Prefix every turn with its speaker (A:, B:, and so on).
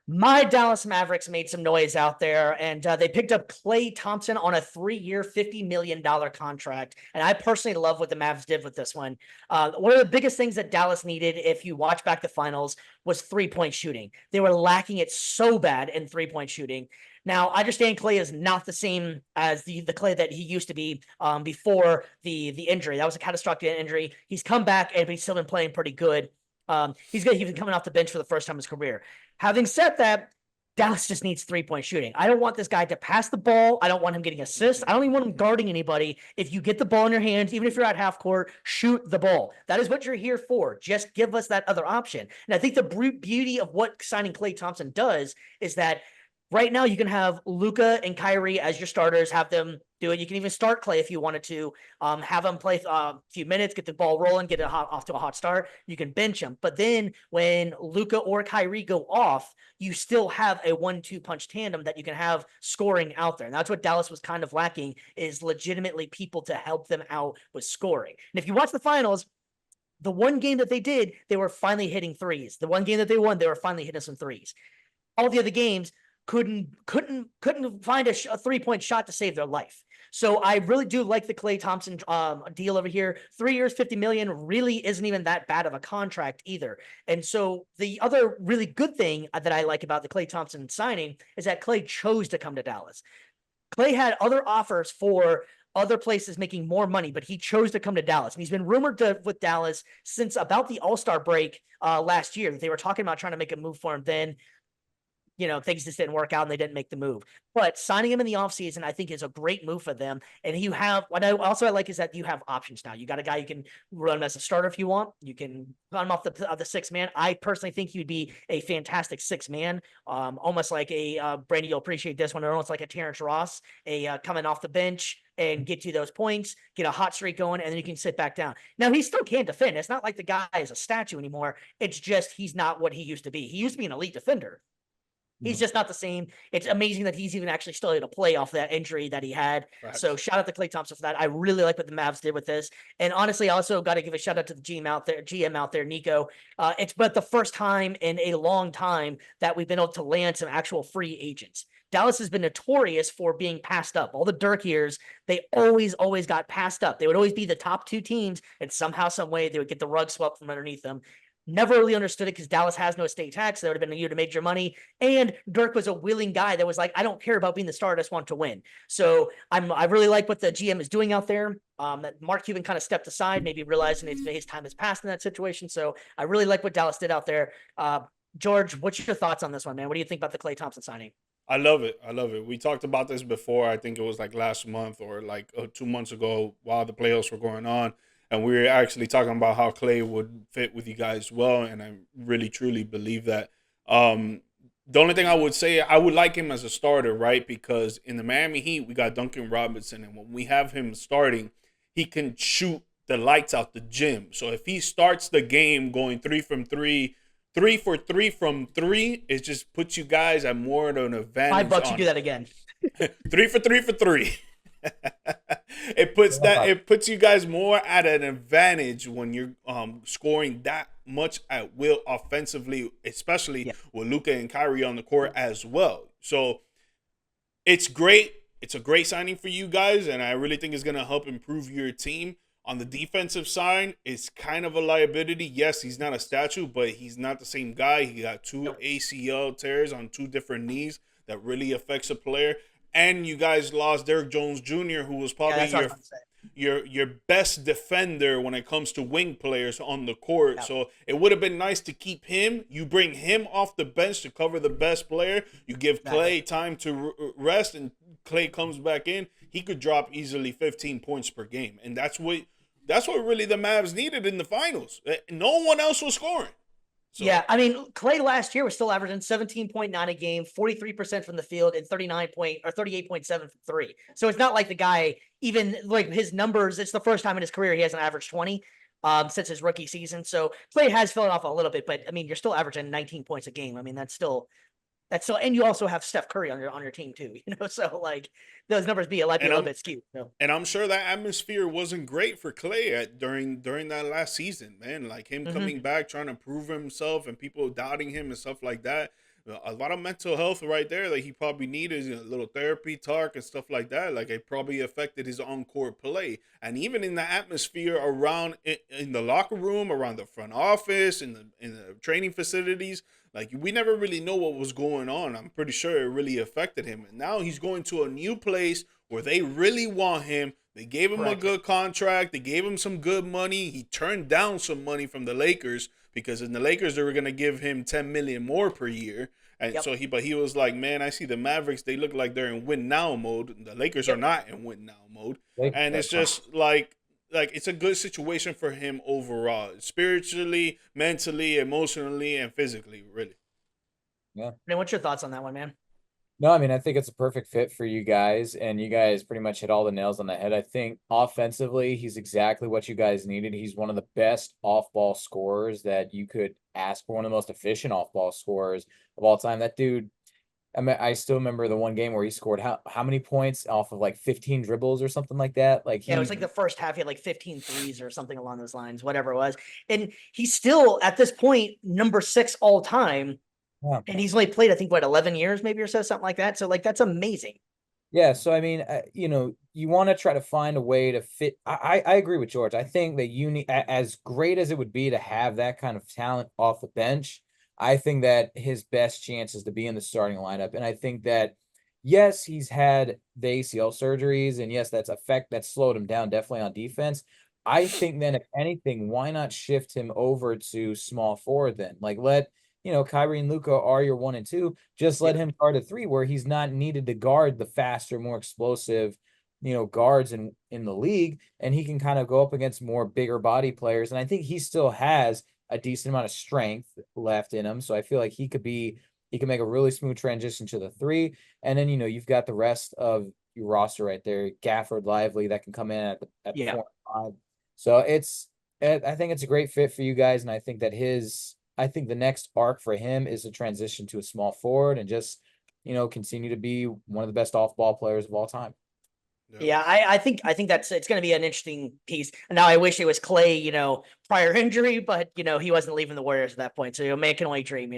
A: My Dallas Mavericks made some noise out there, and they picked up Klay Thompson on a 3-year, $50 million contract. And I personally love what the Mavs did with this one. One of the biggest things that Dallas needed, if you watch back the finals, was 3-point shooting. They were lacking it so bad in 3-point shooting. Now, I understand Klay is not the same as the Klay that he used to be before the injury. That was a catastrophic injury. He's come back, and he's still been playing pretty good. He's been coming off the bench for the first time in his career. Having said that, Dallas just needs 3-point shooting. I don't want this guy to pass the ball. I don't want him getting assists. I don't even want him guarding anybody. If you get the ball in your hands, even if you're at half court, shoot the ball. That is what you're here for. Just give us that other option. And I think the beauty of what signing Klay Thompson does is that right now you can have Luka and Kyrie as your starters, have them do it. You can even start Klay if you wanted to, have him play a few minutes, get the ball rolling, get it off to a hot start. You can bench him. But then when Luka or Kyrie go off, you still have a 1-2 punch tandem that you can have scoring out there. And that's what Dallas was kind of lacking, is legitimately people to help them out with scoring. And if you watch the finals, the one game that they did, they were finally hitting threes. The one game that they won, they were finally hitting some threes. All the other games, couldn't find a 3-point shot to save their life. So I really do like the Klay Thompson deal over here. 3 years, $50 million really isn't even that bad of a contract either. And so the other really good thing that I like about the Klay Thompson signing is that Klay chose to come to Dallas. Klay had other offers for other places making more money, but he chose to come to Dallas. And he's been rumored with Dallas since about the All-Star break last year. They were talking about trying to make a move for him then. Things just didn't work out and they didn't make the move. But signing him in the offseason, I think, is a great move for them. And you have what I like is that you have options now. You got a guy you can run him as a starter if you want. You can run him off the six man. I personally think he'd be a fantastic 6-man, almost like a Brandon. You'll appreciate this one. Almost like a Terrence Ross, coming off the bench and get you those points, get a hot streak going, and then you can sit back down. Now, he still can defend. It's not like the guy is a statue anymore. It's just he's not what he used to be. He used to be an elite defender. He's just not the same. It's amazing that he's even actually still able to play off that injury that he had. Right. So shout out to Klay Thompson for that. I really like what the Mavs did with this. And honestly, I also got to give a shout out to the GM out there, Nico. It's but the first time in a long time that we've been able to land some actual free agents. Dallas has been notorious for being passed up. All the Dirk years, they always got passed up. They would always be the top 2 teams, and somehow, some way, they would get the rug swept from underneath them. Never really understood it because Dallas has no estate tax. There would have been a year to make your money. And Dirk was a willing guy that was like, I don't care about being the star. I just want to win. So I really like what the GM is doing out there. That Mark Cuban kind of stepped aside, maybe realizing his time has passed in that situation. So I really like what Dallas did out there. George, what's your thoughts on this one, man? What do you think about the Klay Thompson signing?
B: I love it. I love it. We talked about this before. I think it was like last month or like 2 months ago while the playoffs were going on. And we were actually talking about how Klay would fit with you guys well. And I really, truly believe that. The only thing I would say, I would like him as a starter, right? Because in the Miami Heat, we got Duncan Robinson. And when we have him starting, he can shoot the lights out the gym. So if he starts the game going 3 from 3, 3 for 3 from 3, it just puts you guys at more of an advantage.
A: $5, you do that again.
B: 3 for 3 for 3. It puts you guys more at an advantage when you're scoring that much at will offensively, especially with Luka and Kyrie on the court as well. So it's great. It's a great signing for you guys, and I really think it's going to help improve your team. On the defensive side, it's kind of a liability. Yes, he's not a statue, but he's not the same guy. He got 2 ACL tears on 2 different knees that really affects a player. And you guys lost Derrick Jones Jr., who was probably your best defender when it comes to wing players on the court. So it would have been nice to keep him. You bring him off the bench to cover the best player. You give Klay time to rest, and Klay comes back in. He could drop easily 15 points per game. And that's what really the Mavs needed in the finals. No one else was scoring.
A: So. Yeah, I mean, Klay last year was still averaging 17.9 a game, 43% from the field, and 38.7 from 3. So it's not like the guy, even like his numbers, it's the first time in his career he hasn't averaged 20 since his rookie season. So Klay has fallen off a little bit, but I mean, you're still averaging 19 points a game. I mean, that's still, and you also have Steph Curry on your team too, so like those numbers be a little bit skewed. So.
B: And I'm sure that atmosphere wasn't great for Klay during that last season, man. Like him coming back, trying to prove himself, and people doubting him and stuff like that. a lot of mental health right there that he probably needed, a little therapy talk and stuff like that. Like it probably affected his on-court play, and even in the atmosphere around in the locker room, around the front office, in the training facilities. Like we never really know what was going on. I'm pretty sure it really affected him, and now he's going to a new place where they really want him. They gave him a
A: Correct.
B: good contract. They gave him some good money. He turned down some money from the Lakers because in the Lakers they were gonna give him 10 million more per year. And
A: Yep.
B: so he was like, man, I see the Mavericks. They look like they're in win now mode. The Lakers are
A: Yep.
B: not in win now mode,
C: Like,
B: and it's just like it's a good situation for him overall, spiritually, mentally, emotionally, and physically. Really.
C: yeah.
A: And what's your thoughts on that one, man?
C: No, I mean, I think it's a perfect fit for you guys, and you guys pretty much hit all the nails on the head. I think offensively, he's exactly what you guys needed. He's one of the best off-ball scorers that you could ask for, one of the most efficient off-ball scorers of all time. That dude, I mean, I still remember the one game where he scored how many points off of like 15 dribbles or something like that. Like
A: Yeah, it was like the first half, he had like 15 threes or something along those lines, whatever it was. And he's still at this point number 6 all time.
C: yeah.
A: And he's only played, I think, what, 11 years maybe or so, something like that. So like that's amazing.
C: Yeah, so I mean, you know, you want to try to find a way to fit. I agree with George. I think that you need, as great as it would be to have that kind of talent off the bench, I think that his best chance is to be in the starting lineup. And I think that, yes, he's had the ACL surgeries, and yes, that slowed him down definitely on defense. I think then, if anything, why not shift him over to small forward then? Like let Kyrie and Luka are your 1 and 2. Just let him guard a 3 where he's not needed to guard the faster, more explosive, guards in the league, and he can kind of go up against more bigger body players. And I think he still has a decent amount of strength left in him. So I feel like he can make a really smooth transition to the 3. And then you've got the rest of your roster right there, Gafford, Lively, that can come in at the 4 and 5. So I think it's a great fit for you guys, and I think that I think the next arc for him is to transition to a small forward and just, continue to be one of the best off-ball players of all time.
A: Yeah, I think it's going to be an interesting piece. And now I wish it was Klay, prior injury, but he wasn't leaving the Warriors at that point. So man can only dream,